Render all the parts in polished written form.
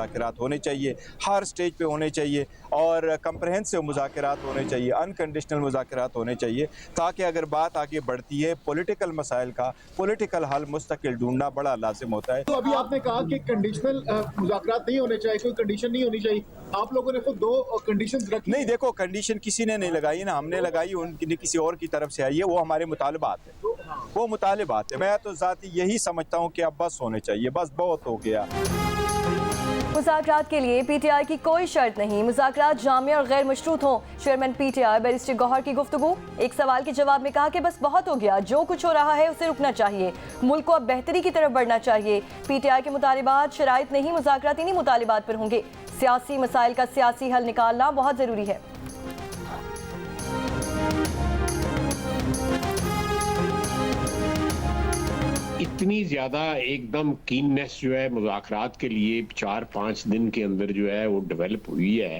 मुज़ाकरात होने चाहिए, हर स्टेज पे होने चाहिए और कंप्रहेंसिव मुज़ाकरात होने चाहिए, अनकंडीशनल मुज़ाकरात होने चाहिए, ताकि अगर बात आगे बढ़ती है पॉलिटिकल मसाइल का पॉलिटिकल हल मुस्तकिल ढूंढना बड़ा लाजिम होता है। तो अभी आपने कहा कि कंडीशनल मुज़ाकरात नहीं होने चाहिए, कोई कंडीशन नहीं होनी चाहिए, आप लोगों ने खुद 2 कंडीशंस रखी। नहीं, देखो कंडीशन किसी ने नहीं लगाई ना, हमने लगाई, उनकी किसी और की तरफ से आई है, वो हमारे मुतालबात है, वो मुतालबात है। मैं तो ज़ाती यही समझता हूँ कि अब बस होने चाहिए, बस बहुत हो गया। मुज़ाकरात के लिए पीटीआई की कोई शर्त नहीं, मुज़ाकरात जामिया और गैर मशरूत हों। चेयरमैन पीटीआई बैरिस्टर गौहर की गुफ्तगू। एक सवाल के जवाब में कहा कि बस बहुत हो गया, जो कुछ हो रहा है उसे रुकना चाहिए, मुल्क को अब बेहतरी की तरफ बढ़ना चाहिए। पीटीआई के मुतालिबात शराइत नहीं, मुज़ाकरात इन्हीं मुतालिबात पर होंगे। सियासी मसाइल का सियासी हल निकालना बहुत ज़रूरी है। इतनी ज़्यादा एकदम कीननेस जो है मुज़ाकरात के लिए 4-5 दिन के अंदर जो है वो डेवलप हुई है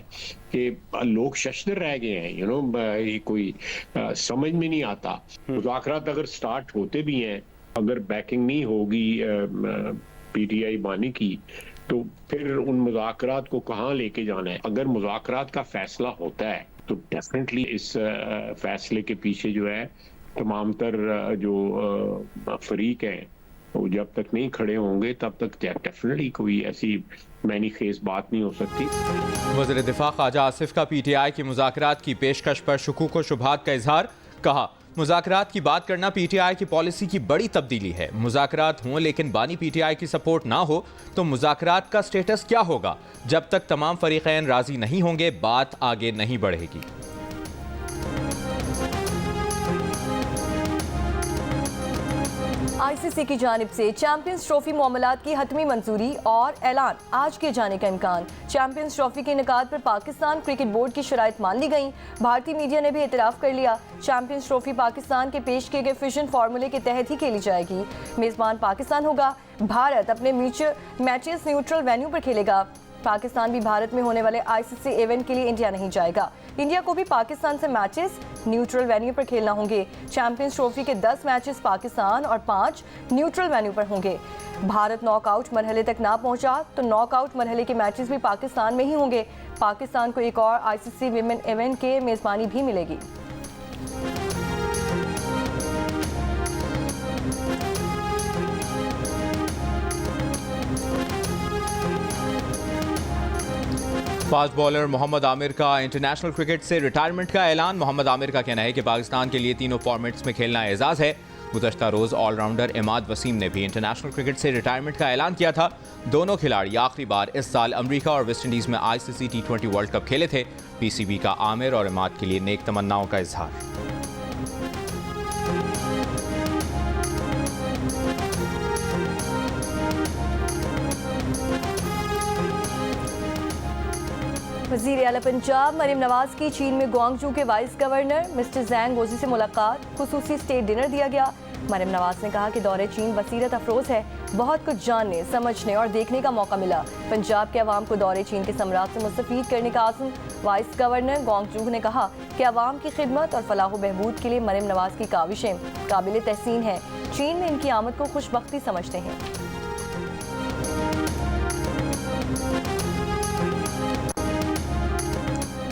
कि लोग शशदर रह गए हैं। ये कोई समझ में नहीं आता। मुज़ाकरात अगर स्टार्ट होते भी हैं, अगर बैकिंग नहीं होगी पीटीआई बानी की, तो फिर उन मुज़ाकरात को कहाँ लेके जाना है। अगर मुज़ाकरात का फैसला होता है तो डेफिनेटली इस फैसले के पीछे जो है तमाम तर जो फरीक हैं वो जब तक नहीं खड़े होंगे तब तक डेफिनेटली कोई ऐसी मैनी खेस बात नहीं हो सकती। वज़ीर दिफा ख्वाजा आसिफ का पीटीआई की मुज़ाकरात की पेशकश पर शुकूक व शुबहात का इजहार। कहा, मुज़ाकरात की बात करना पीटीआई की पॉलिसी की बड़ी तब्दीली है। मुज़ाकरात हों लेकिन बानी पीटीआई की सपोर्ट ना हो तो मुज़ाकरात का स्टेटस क्या होगा। जब तक तमाम फरीक़ैन राजी नहीं होंगे बात आगे नहीं बढ़ेगी। आईसीसी की जानिब से चैंपियंस ट्रॉफी मामलात की हतमी मंजूरी और ऐलान, आज किए जाने का इम्कान। चैंपियंस ट्रॉफी के इनेकाद पर पाकिस्तान क्रिकेट बोर्ड की शराइत मान ली गई। भारतीय मीडिया ने भी एतराफ़ कर लिया। चैंपियंस ट्रॉफी पाकिस्तान के पेश किए गए फिजन फार्मूले के तहत ही खेली जाएगी। मेज़बान पाकिस्तान होगा। भारत अपने मैचेस न्यूट्रल वेन्यू पर खेलेगा। पाकिस्तान भी भारत में होने वाले आईसीसी इवेंट के लिए इंडिया नहीं जाएगा। इंडिया को भी पाकिस्तान से मैचेस न्यूट्रल वेन्यू पर खेलना होंगे। चैंपियंस ट्रॉफी के 10 मैचेस पाकिस्तान और 5 न्यूट्रल वेन्यू पर होंगे। भारत नॉकआउट मरहले तक ना पहुंचा तो नॉकआउट मरहले के मैचेस भी पाकिस्तान में ही होंगे। पाकिस्तान को एक और आईसीसी विमेन इवेंट के मेज़बानी भी मिलेगी। फास्ट बॉलर मोहम्मद आमिर का इंटरनेशनल क्रिकेट से रिटायरमेंट का ऐलान। मोहम्मद आमिर का कहना है कि पाकिस्तान के लिए तीनों फॉर्मेट्स में खेलना एजाज़ है। गुज़श्ता रोज़ ऑलराउंडर इमाद वसीम ने भी इंटरनेशनल क्रिकेट से रिटायरमेंट का ऐलान किया था। दोनों खिलाड़ी आखिरी बार इस साल अमरीका और वेस्ट इंडीज़ में आईसीसी T20 वर्ल्ड कप खेले थे। पीसीबी का आमिर और इमाद के लिए नेक तमन्नाओं का इजहार। वज़ीर आला पंजाब मरीम नवाज की चीन में ग्वांगजू के वाइस गवर्नर मिस्टर जैंग गोजी से मुलाकात, खुसूसी स्टेट डिनर दिया गया। मरीम नवाज ने कहा कि दौरे चीन बसीरत अफरोज़ है, बहुत कुछ जानने, समझने और देखने का मौका मिला। पंजाब के अवाम को दौरे चीन के सम्राट से मुस्तफ़ीद करने का आज़म। वाइस गवर्नर ग्वांगजू ने कहा कि अवाम की खिदमत और फलाह व बहबूद के लिए मरीम नवाज की काविशें काबिल तहसीन हैं। चीन में इनकी आमद को खुशबख्ती समझते हैं।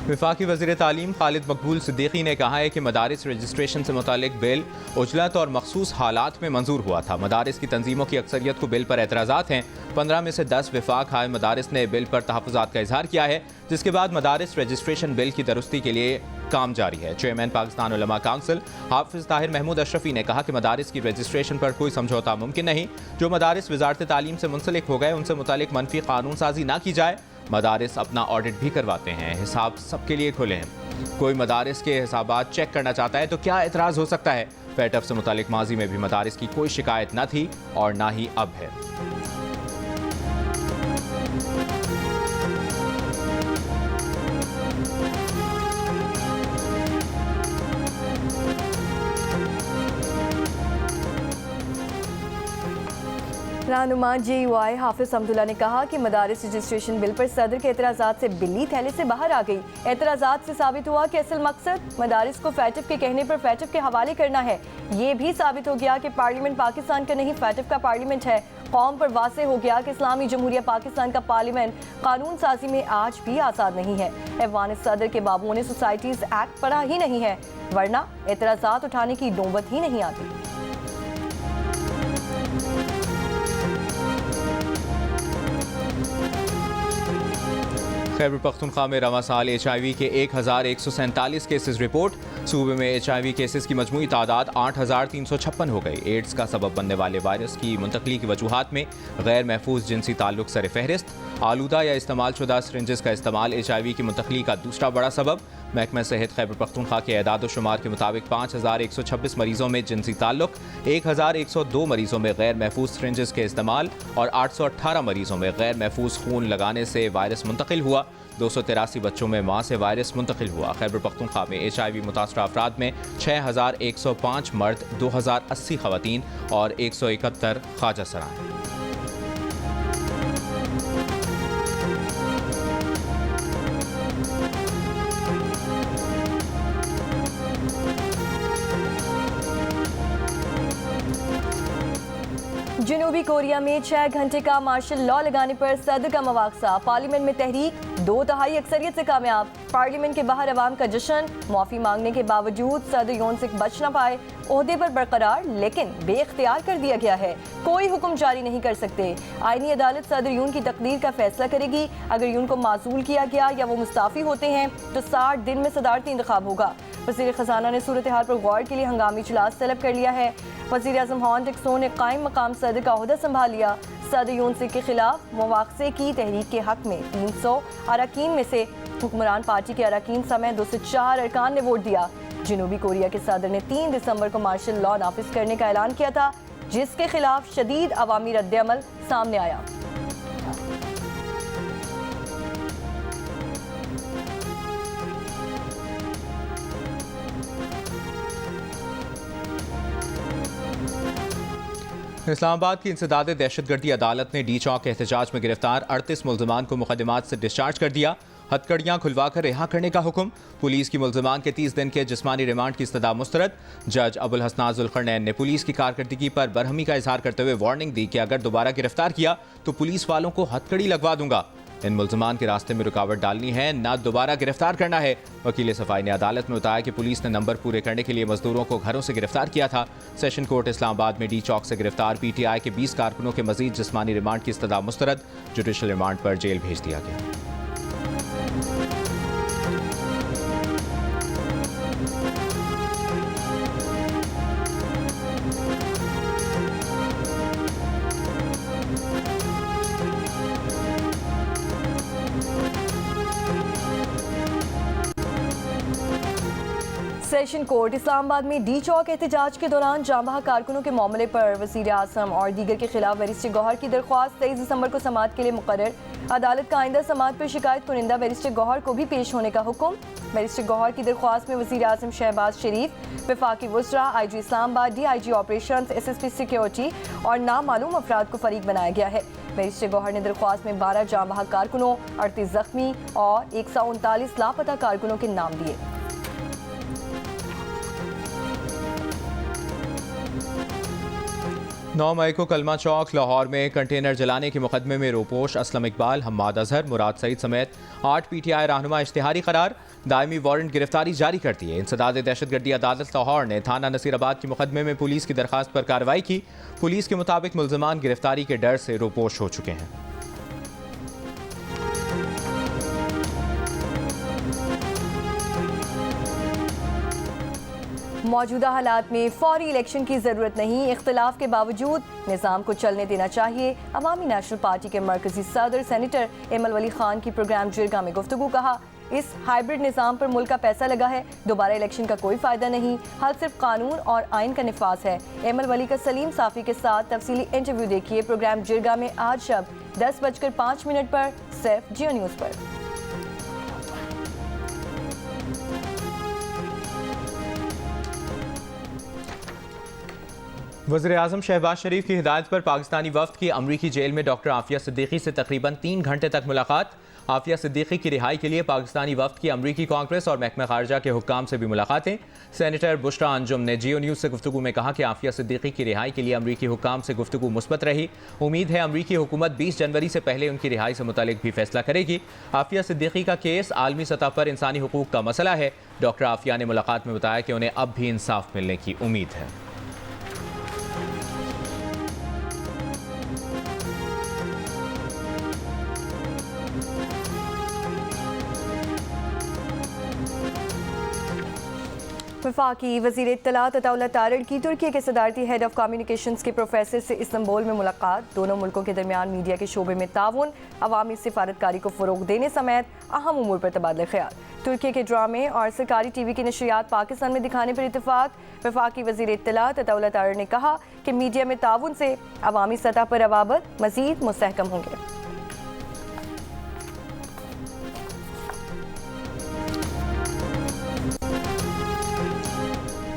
वफाकी वज़ीर तालीम खालिद मकबूल सिद्दीकी ने कहा है कि मदारिस रजिस्ट्रेशन से मुतालिक बिल उजलत और मखसूस हालात में मंजूर हुआ था। मदारिस की तंजीमों की अक्सरियत को बिल पर एतराज़ात हैं। 15 में से 10 वफाक हाय मदारिस ने बिल पर तहफ़्फ़ुज़ात का इजहार किया है, जिसके बाद मदारिस रजिस्ट्रेशन बिल की दुरुस्ती के लिए काम जारी है। चेयरमैन पाकिस्तान उलमा काउंसिल हाफिज़ ताहिर महमूद अशरफी ने कहा कि मदारिस की रजिस्ट्रेशन पर कोई समझौता मुमकिन नहीं। जो मदारिस वज़ारत तालीम से मुंसलिक हो गए उनसे मुतालिक मनफी कानून साजी ना की जाए। मदारिस अपना ऑडिट भी करवाते हैं, हिसाब सबके लिए खुले हैं। कोई मदारिस के हिसाबात चेक करना चाहता है तो क्या एतराज़ हो सकता है। फेटअप से मुतालिक माजी में भी मदारिस की कोई शिकायत न थी और ना ही अब है। रहनुमा JUI हाफिज अब्दुल्ला ने कहा कि मदारिस रजिस्ट्रेशन बिल पर सदर के एतराज़ात से बिल्ली थैले से बाहर आ गई। एतराज़ात से साबित हुआ कि असल मकसद मदारिस को फैटफ के कहने पर फैटफ के हवाले करना है। ये भी साबित हो गया कि पार्लियामेंट पाकिस्तान का नहीं फैटफ का पार्लियामेंट है। कौम पर वाज़ेह हो गया कि इस्लामी जमहूरिया पाकिस्तान का पार्लियामेंट कानून साजी में आज भी आज़ाद नहीं है। अफगान सदर के बाबुओं ने सोसाइटीज़ एक्ट पढ़ा ही नहीं है, वरना एतराज़ात उठाने की नौबत ही नहीं आती। खैबर पख्तूनख्वा में रवां साल HIV के 1147 केसेस रिपोर्ट। सूबे में HIV केसेस की मजमूई तादाद 8356 हो गई। एड्स का सबब बनने वाले वायरस की मुंतकली की वजूहात में गैर महफूज जिनसी ताल्लुक सर फहरिस्त। आलूदा या इस्तेमाल शुदा सिरिंजेस का इस्तेमाल HIV की मुंतकली का दूसरा बड़ा सबब। महकमा सेहत खैबर पख्तूनख्वा के एदाद शुमार के मुताबिक 5126 मरीजों में जिनसी ताल्लुक, 1102 मरीजों में गैर महफूज सिरिंजेस के इस्तेमाल और 818 मरीजों में गैर महफूज खून लगाने से वायरस मुंतकिल हुआ। 283 बच्चों में मां से वायरस मुंतकिल हुआ। खैबर पख्तूनख्वा में HIV मुतासरा अफराद में 6105 मर्द, 2080 खवातीन और 171 ख्वाजा सराय। जनूबी कोरिया में 6 घंटे का मार्शल लॉ लगाने पर सदर का मवाक्सा। पार्लियामेंट में तहरीक 2/3 अक्सरियत से कामयाब। पार्लियामेंट के बाहर अवाम का जश्न। माफी मांगने के बावजूद सदर योन से बच न पाए। ओहदे पर बरकरार लेकिन बेख्तियार कर दिया गया है। कोई हुक्म जारी नहीं कर सकते। आईनी अदालत सदर यून की तकदीर का फैसला करेगी। अगर यून को माजूल किया गया या वो मुस्ताफी होते हैं तो 60 दिन में सदारती इंतखाब होगा। वज़ीर ख़जाना ने सूरत हाल पर गौर के लिए हंगामी इजलास तलब कर लिया है। वज़ीर आज़म हॉन टेक्सो ने कायम मकाम सदर का ओहदा संभाल लिया। सदर यूनसिक के खिलाफ मुवाक़से की तहरीक के हक में 300 अरकान में से हुक्मरान पार्टी के अरकान समेत 204 अरकान ने वोट दिया। जनूबी कोरिया के सदर ने 3 दिसंबर को मार्शल लॉ नाफिज करने का ऐलान किया था, जिसके खिलाफ शदीद अवामी रद्द-ए-अमल सामने आया। इस्लामाबाद की इंसदाद दहशतगर्दी अदालत ने डी चौक एहतजाज में गिरफ्तार 38 मुल्ज़मान को मुकदमात से डिस्चार्ज कर दिया। हथकड़ियाँ खुलवाकर रिहा करने का हुक्म। पुलिस की मुल्ज़मान के 30 दिन के जिस्मानी रिमांड की इस्तदा मुस्तरद। जज अबुल हसनात ज़ुल्क़रनैन ने पुलिस की कारकर्दगी पर बरहमी का इजहार करते हुए वार्निंग दी कि अगर दोबारा गिरफ्तार किया तो पुलिस वालों को हथकड़ी लगवा दूंगा। इन मुल्ज़मान के रास्ते में रुकावट डालनी है, न दोबारा गिरफ्तार करना है। वकील सफाई ने अदालत में बताया कि पुलिस ने नंबर पूरे करने के लिए मजदूरों को घरों से गिरफ्तार किया था। सेशन कोर्ट इस्लामाबाद में डी चौक से गिरफ्तार PTI के 20 कारकुनों के मजीद जिस्मानी रिमांड की इस्तदा मुस्तरद। जुडिशल रिमांड पर जेल भेज दिया गया। सेशन कोर्ट इस्लामाबाद में डी चौक एहतजाज के दौरान जांबाह कारकुनों के मामले पर वज़ीर आज़म और दीगर के खिलाफ बैरिस्टर गौहर की दरख्वास्त 23 दिसंबर को समाअत के लिए मुकर्रर। अदालत का आइंदा समाअत पर शिकायत कुनिंदा बैरिस्टर गौहर को भी पेश होने का हुक्म। बैरिस्टर गौहर की दरख्वास्त में वज़ीर आज़म शहबाज शरीफ, वफाकी वज़रा, IG Islamabad, DIG operations, SSP security और नामालूम अफराद को फरीक बनाया गया है। बैरिस्टर गौहर ने दरख्वास्त में 12 जांबाह कारकुनों, 38 जख्मी और 139 लापता कारकुनों के नाम दिए। नौ मई को कलमा चौक लाहौर में कंटेनर जलाने के मुकदमे में रोपोश असलम इकबाल, हम्माद अजहर, मुराद सईद समेत 8 PTI रहनुमा इश्तिहारी करार। दायमी वारंट गिरफ्तारी जारी कर दी है। इंसदाद दहशतगर्दी अदालत लाहौर ने थाना नसीराबाद के मुकदमे में पुलिस की दरखास्त पर कार्रवाई की। पुलिस के मुताबिक मुल्ज़मान गिरफ्तारी के डर से रोपोश हो चुके हैं। मौजूदा हालात में फौरी इलेक्शन की ज़रूरत नहीं। इख्तिलाफ के बावजूद निज़ाम को चलने देना चाहिए। अवामी नेशनल पार्टी के मरकजी सदर सेनेटर एमल वली खान की प्रोग्राम जिरगा में गुफ्तगू। कहा, इस हाइब्रिड निज़ाम पर मुल्क का पैसा लगा है, दोबारा इलेक्शन का कोई फ़ायदा नहीं, हल सिर्फ कानून और आइन का निफाज है। एमल वली का सलीम साफ़ी के साथ तफसीली इंटरव्यू देखिए प्रोग्राम जिरगा में आज शब 10:05 पर सिर्फ जियो न्यूज़ पर। वज़ीर आज़म शहबाज शरीफ की हिदायत पर पाकिस्तानी वफ़द की अमरीकी जेल में डॉक्टर आफिया सिद्दीकी से तकरीबन 3 घंटे तक मुलाकात। आफिया सिद्दीकी की रिहाई के लिए पाकिस्तानी वफ़द की अमरीकी कांग्रेस और महकमा खारजा के हुक्काम से भी मुलाकातें। सेनेटर बुशरा अंजुम ने जियो न्यूज़ से गुफ्तगू में कहा कि आफिया सिद्दीकी की रिहाई के लिए अमरीकी हुक्काम से गुफ्तगू मुस्बत रही। उम्मीद है अमरीकी हुकूमत 20 जनवरी से पहले उनकी रिहाई से मुतालिक भी फैसला करेगी। आफिया सिद्दीकी का केस आलमी सतह पर इंसानी हुकूक का मसला है। डॉक्टर आफिया ने मुलाकात में बताया कि उन्हें अब भी इंसाफ मिलने की उम्मीद है। वफाकी वज़ीर इत्तलात अताउल्लाह तारड़ की तुर्की के सदारती हेड ऑफ कम्युनिकेशंस के प्रोफेसर से इस्तांबुल में मुलाकात। दोनों मुल्कों के दरमियान मीडिया के शोबे में ताउन, अवामी सिफारतकारी को फ़रोग देने समेत अहम उमूर पर तबादला ख्याल। तुर्की के ड्रामे और सरकारी TV की नशरियात पाकिस्तान में दिखाने पर इत्तफाक। वफाकी वज़ीर इत्तलात अताउल्लाह तारड़ ने कहा कि मीडिया में ताउन से अवामी सतह पर रवाबत मज़ीद मुस्तहकम होंगे।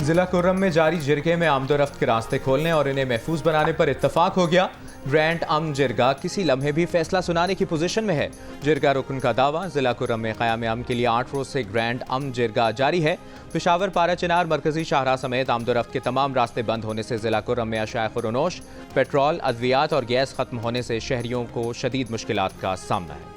जिला कुर्रम में जारी जिरगे में आमदोरफ्त के रास्ते खोलने और इन्हें महफूज बनाने पर इत्तफाक हो गया। ग्रैंड अम जिरगा किसी लम्हे भी फैसला सुनाने की पोजीशन में है। जिरगा रुकन का दावा, जिला कुर्रम में क़याम अम के लिए 8 रोज से ग्रैंड अम जिरगा जारी है। पेशावर, पारा चिनार, मरकजी शाहराह समेत आमदोरफ्त के तमाम रास्ते बंद होने से जिला कुर्रम में अशाए खुरोनोश, पेट्रोल, अद्वियात और गैस खत्म होने से शहरियों को शदीद मुश्किलात का सामना है।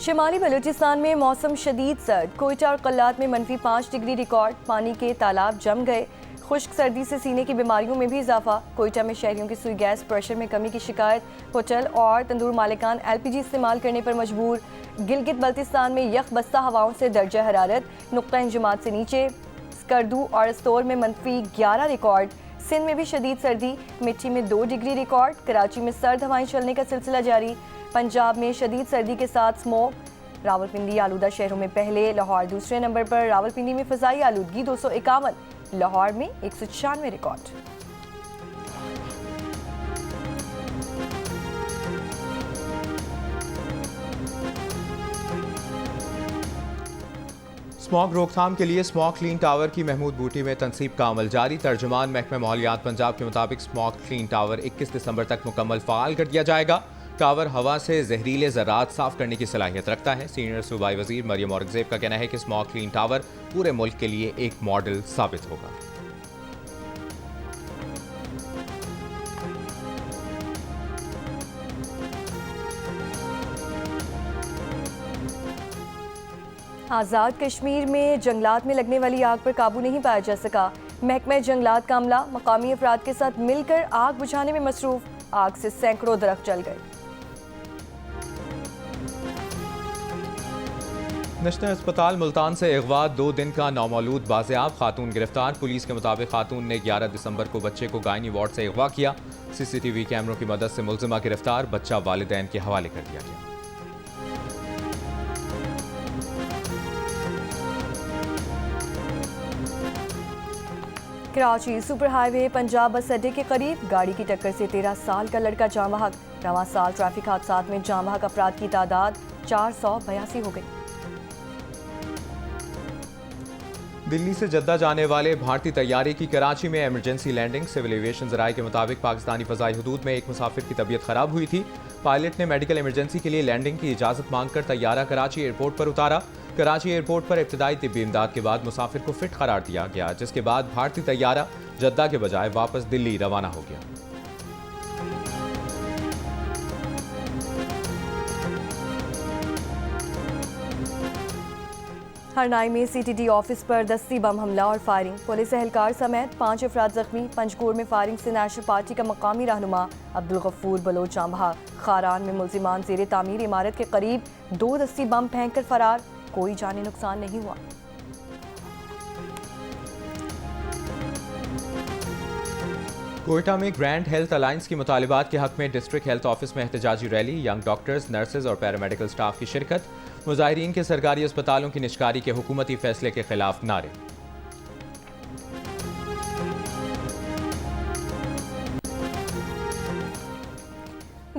शिमाली बलूचिस्तान में मौसम शदीद सर्द। कोयटा और कल्लात में -5 डिग्री रिकॉर्ड। पानी के तालाब जम गए। खुश्क सर्दी से सीने की बीमारियों में भी इजाफा। कोयटा में शहरियों की सुई गैस प्रेशर में कमी की शिकायत। होटल और तंदूर मालिकान LPG इस्तेमाल करने पर मजबूर। गिलगित बल्तिस्तान में यख बस्ता हवाओं से दर्जा हरारत नुक्ता इंजमात से नीचे। स्कर्दू और स्तोर में -11 रिकॉर्ड। सिंध में भी शदीद सर्दी। मिट्टी में 2 डिग्री रिकॉर्ड। कराची में सर्द हवाएं चलने का सिलसिला जारी। पंजाब में शदीद सर्दी के साथ स्मोक। रावलपिंडी आलूदा शहरों में पहले, लाहौर दूसरे नंबर पर। रावलपिंडी में फ़ज़ाई आलूदगी 251, लाहौर में 196 रिकॉर्ड। स्मॉग रोकथाम के लिए स्मॉग क्लीन टावर की महमूद बूटी में तनसीब का अमल जारी। तर्जुमान महकमा माहौलियात पंजाब के मुताबिक स्मॉग क्लीन टावर 21 दिसंबर तक मुकम्मल फ़ाल कर दिया जाएगा। टावर हवा से जहरीले ज़रात साफ करने की सलाहियत रखता है। सीनियर सूबाई वज़ीर मरियम औरंगज़ेब का कहना है कि स्मॉग क्लीन टावर पूरे मुल्क के लिए एक मॉडल साबित होगा। आज़ाद कश्मीर में जंगलात में लगने वाली आग पर काबू नहीं पाया जा सका। महकमा जंगलात का अमला मकामी अफराद के साथ मिलकर आग बुझाने में मसरूफ। आग से सैकड़ों दरख्त जल गए। नेशनल अस्पताल मुल्तान से अगवा 2 दिन का नौमौलूद बाज़ेयाब। खातून गिरफ्तार। पुलिस के मुताबिक खातून ने 11 दिसंबर को बच्चे को गायनी वार्ड से अगवा किया। CCTV कैमरों की मदद से मुल्जिमा गिरफ्तार। बच्चा वालिदैन के हवाले कर दिया गया। कराची सुपर हाईवे पंजाब बस अड्डे के करीब गाड़ी की टक्कर से 13 साल का लड़का जाँ बहक। रवां साल ट्रैफिक हादसात में जाँ बहक अफराद की तादाद 482 हो गई। दिल्ली से जद्दा जाने वाले भारतीय तैयारे की कराची में इमरजेंसी लैंडिंग। सिविल एविएशन ज़राए के मुताबिक पाकिस्तानी फ़ज़ाई हदूद में एक मुसाफिर की तबीयत ख़राब हुई थी। पायलट ने मेडिकल इमरजेंसी के लिए लैंडिंग की इजाज़त मांगकर तैयारा कराची एयरपोर्ट पर उतारा। कराची एयरपोर्ट पर इब्तदाई तिब्बी इमदाद के बाद मुसाफिर को फिट करार दिया गया, जिसके बाद भारतीय तैयारा जद्दा के बजाय वापस दिल्ली रवाना हो गया। हरनाई में CTD ऑफिस पर दस्ती बम हमला और फायरिंग। पुलिस एहलकार समेत 5 अफराद जख्मी। पंजगोर में फायरिंग से नेशनल पार्टी का मकामी रहनुमा अब्दुल गफूर बलोच जांबहा। खारान में मुल्जिमान ज़ेरे तामीर इमारत के करीब 2 दस्ती बम फेंक कर फरार। कोई जानी नुकसान नहीं हुआ। कोयटा में ग्रैंड हेल्थ अलायंस की मुतालिबात के हक में डिस्ट्रिक्ट हेल्थ ऑफिस में एहतजाजी रैली। यंग डॉक्टर्स, नर्सेज और पैरामेडिकल स्टाफ की शिरकत। मुजाहिरीन के सरकारी अस्पतालों की निष्कारी के हुकूमती फैसले के खिलाफ नारे।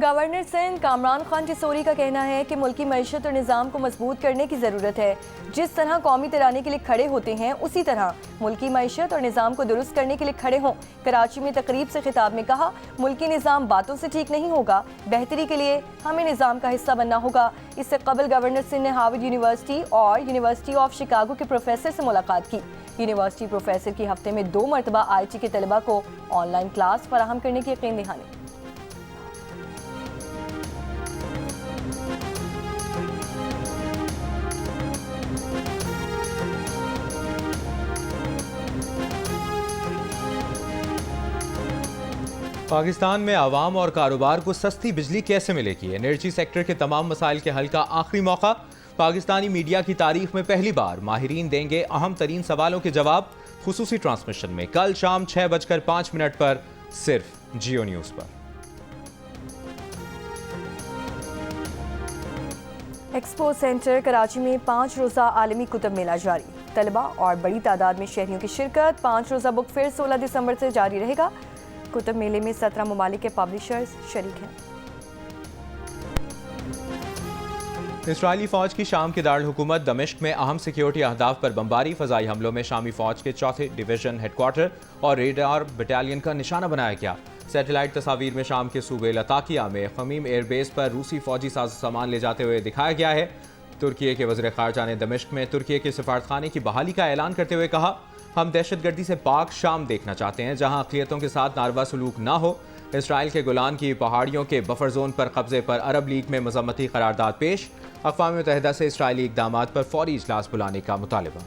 गवर्नर सिंध कामरान खान टिसोरी का कहना है कि मुल्की मईशत और निज़ाम को मजबूत करने की ज़रूरत है। जिस तरह कौमी तराने के लिए खड़े होते हैं उसी तरह मुल्की मईशत और निज़ाम को दुरुस्त करने के लिए खड़े हों। कराची में तकरीब से खिताब में कहा, मुल्की निज़ाम बातों से ठीक नहीं होगा, बेहतरी के लिए हमें निज़ाम का हिस्सा बनना होगा। इससे कबल गवर्नर सिंध ने हार्वर्ड यूनिवर्सिटी और यूनिवर्सिटी ऑफ शिकागो के प्रोफेसर से मुलाकात की। यूनिवर्सिटी प्रोफेसर की हफ्ते में 2 मरतबा IT के तलबा को ऑनलाइन क्लास फराहम करने की यकीन दहानी। पाकिस्तान में आवाम और कारोबार को सस्ती बिजली कैसे मिलेगी? एनर्जी सेक्टर के तमाम मसाइल के हल का आखिरी मौका। पाकिस्तानी मीडिया की तारीख में पहली बार माहिरीन देंगे अहम तरीन सवालों के जवाब खुसूसी ट्रांसमिशन में कल शाम 6:05 पर सिर्फ जियो न्यूज पर। एक्सपो सेंटर कराची में 5 रोज़ा आलमी कुतुब मेला जारी। तलबा और बड़ी तादाद में शहरियों की शिरकत। 5 रोज़ा बुक फेयर 16 दिसंबर से जारी रहेगा। कुतुब मेले में 17 ममालिक के पब्लिशर्स शरीक हैं। इसराइली फौज की शाम के दारुल हुकूमत दमिश्क में अहम सिक्योरिटी अहदाफ पर बमबारी। फजाई हमलों में शामी फौज के 4थे डिवीजन हेडक्वार्टर और रेडार बटालियन का निशाना बनाया गया। सैटेलाइट तस्वीर में शाम के सूबे लताकिया में खमीम एयरबेस पर रूसी फौजी सामान ले जाते हुए दिखाया गया है। तुर्की के वज़ीर ख़ारजा ने दमिश्क में तुर्की के सफारतखाने की बहाली का ऐलान करते हुए कहा, हम दहशतगर्दी से पाक शाम देखना चाहते हैं जहां अक़लियतों के साथ नारवा सलूक ना हो। इसराइल के गोलान की पहाड़ियों के बफर जोन पर कब्जे पर अरब लीग में मज़म्मती करारदाद पेश। अक़वाम मुत्तहिदा से इसराइली इक़दामात पर फौरी इजलास बुलाने का मुतालबा।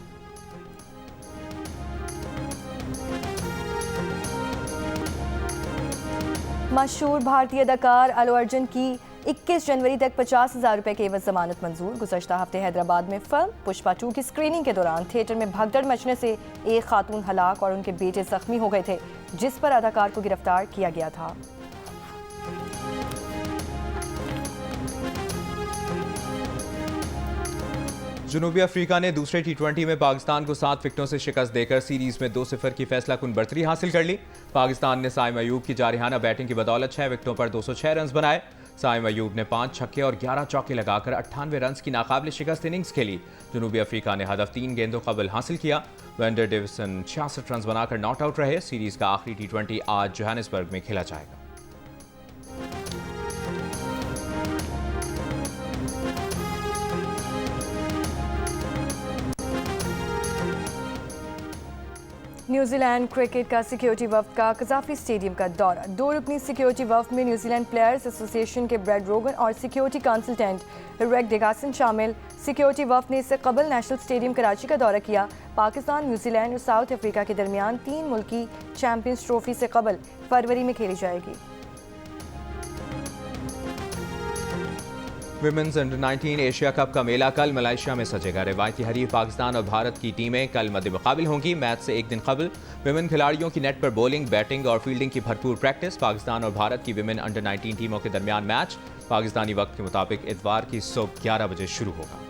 मशहूर भारतीय अदाकार अल्लू अर्जुन की 21 जनवरी तक 50,000 रुपए के एवज जमानत मंजूर। गुज़श्ता हफ्ते हैदराबाद में फिल्म पुष्पा 2 की स्क्रीनिंग के दौरान थिएटर में भगदड़ मचने से एक खातून हलाक और उनके बेटे जख्मी हो गए थे, जिस पर अदाकार को गिरफ्तार किया गया था। जनूबी अफ्रीका ने दूसरे T20 में पाकिस्तान को 7 विकेटों से शिकस्त देकर सीरीज में 2-0 की फैसलाकुन बढ़तरी हासिल कर ली। पाकिस्तान ने साइम अयूब की जारिहाना बैटिंग की बदौलत 6 विकेटों पर 206 रन बनाए। साइम अयूब ने 5 छक्के और 11 चौके लगाकर 98 रन की नाकाबिल शिकस्त इनिंग्स खेली। जनूबी अफ्रीका ने हदफ 3 गेंदों कबल हासिल किया। वेंडर डेविसन 66 रन बनाकर नॉट आउट रहे। सीरीज का आखिरी T20 आज जोहानिसबर्ग में खेला जाएगा। न्यूजीलैंड क्रिकेट का सिक्योरिटी वफ्द का कजाफी स्टेडियम का दौरा। 2 रुकनी सिक्योरिटी वफ्द में न्यूजीलैंड प्लेयर्स एसोसिएशन के ब्रैड रोगन और सिक्योरिटी कंसल्टेंट रेग डेगासन शामिल। सिक्योरिटी वफ्द ने इससे कबल नेशनल स्टेडियम कराची का दौरा किया। पाकिस्तान, न्यूजीलैंड और साउथ अफ्रीका के दरमियान 3 मुल्की चैंपियंस ट्रॉफी से कबल फरवरी में खेली जाएगी। विमेंस अंडर 19 एशिया कप का मेला कल मलेशिया में सजेगा। रिवायती हरीफ पाकिस्तान और भारत की टीमें कल मद्दे मुकाबिल होंगी। मैच से एक दिन कबल विमेन खिलाड़ियों की नेट पर बॉलिंग, बैटिंग और फील्डिंग की भरपूर प्रैक्टिस। पाकिस्तान और भारत की विमेन अंडर 19 टीमों के दरमियान मैच पाकिस्तानी वक्त के मुताबिक इतवार की सुबह 11 बजे शुरू होगा।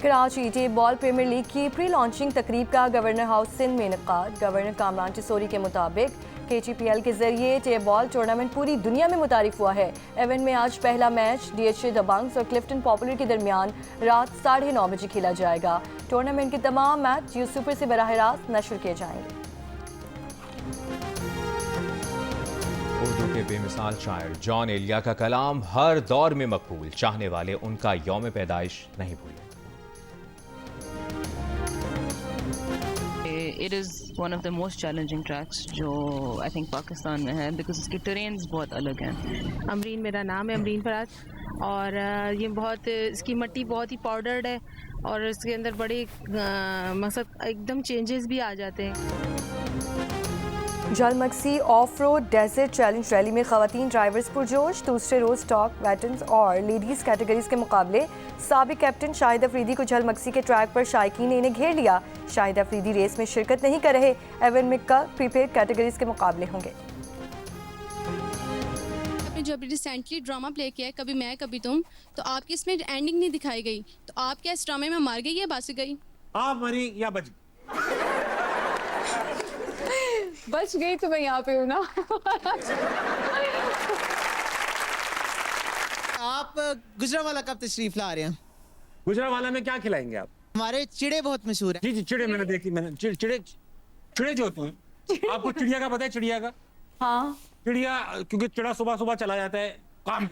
कराची टे बॉल प्रीमियर लीग की प्री लॉन्चिंग तकरीब का गवर्नर हाउस सिंध में इनेकाद। गवर्नर कामरान टिसोरी के मुताबिक KGPL के जरिए टे बॉल टूर्नामेंट पूरी दुनिया में मुतारिफ हुआ है। इवेंट में आज पहला मैच DHA दबंग्स और क्लिफ्टन पॉपुलर के दरमियान रात 9:30 बजे खेला जाएगा। टूर्नामेंट के तमाम मैच जियो सुपर से बराह रास्त नशर किए जाएंगे। उर्दू के बेमिसाल शायर जॉन एलिया का कलाम हर दौर में मकबूल, चाहने वाले उनका यौम पैदाइश नहीं भूले। It is one of the most challenging tracks जो I think पाकिस्तान में है because इसके terrains बहुत अलग हैं। अमरीन मेरा नाम है, अमरीन फराज, और ये बहुत इसकी मिट्टी बहुत ही पाउडर्ड है और इसके अंदर बड़े मकसद एकदम चेंजेस भी आ जाते हैं। जलमक्सी off road desert challenge rally में खवातीन ड्राइवर्स पुरजोश। दूसरे रोज स्टॉक, वेटरन्स और लेडीज कैटेगरीज के मुकाबले साबिक कैप्टन शाहिद अफरीदी को झलमक्सी के ट्रैक पर शायकीन ने इन्हें घेर लिया। शाहिद अफरीदी रेस में शिरकत नहीं कर रहे। इवेंट में कल प्रीपेड कैटेगरीज के मुकाबले होंगे। आपने जो अभी रिसेंटली ड्रामा प्ले किया है, कभी मैं कभी तुम, तो आपकी इसमें एंडिंग नहीं दिखाई गई, तो आप क्या इस ड्रामे में मार गई या बच गई? आप मरी या बच गई। बच गई तो मैं यहाँ पे हूँ ना। आप गुजरावाला कब तशरीफ ला रहे हैं? गुजरावाला में क्या खिलाएंगे आप? हमारे चिड़े बहुत मशहूर जी जी, चिड़े मैंने देखी, मैंने चिड़े जो होते हैं, आपको चिड़िया का पता है? चिड़िया का, हाँ चिड़िया, क्योंकि चिड़ा सुबह सुबह चला जाता है काम।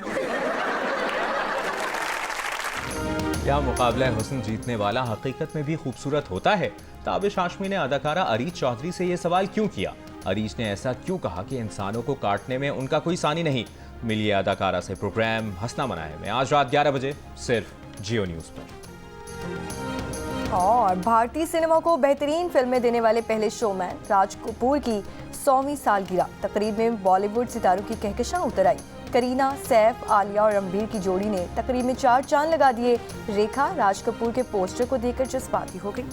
क्या मुकाबला हुस्न जीतने वाला हकीकत में भी खूबसूरत होता है? ताबिश हाशमी ने अदाकारा अरीज चौधरी से ये सवाल क्यों किया? अरीज ने ऐसा क्यों कहा कि इंसानों को काटने में उनका कोई सानी नहीं? मिलिए अदाकारा से प्रोग्राम हंसना मनाए में आज रात 11 बजे सिर्फ जियो न्यूज़ पर। और भारतीय सिनेमा को बेहतरीन फिल्में देने वाले पहले शोमैन राज कपूर की 100वीं सालगिरह तकरीब में बॉलीवुड सितारों की कहकशां उतर आई। करीना, सैफ, आलिया और रणबीर की जोड़ी ने तकरीब में 4 चांद लगा दिए। रेखा राज कपूर के पोस्टर को देखकर जज्बाती हो गई।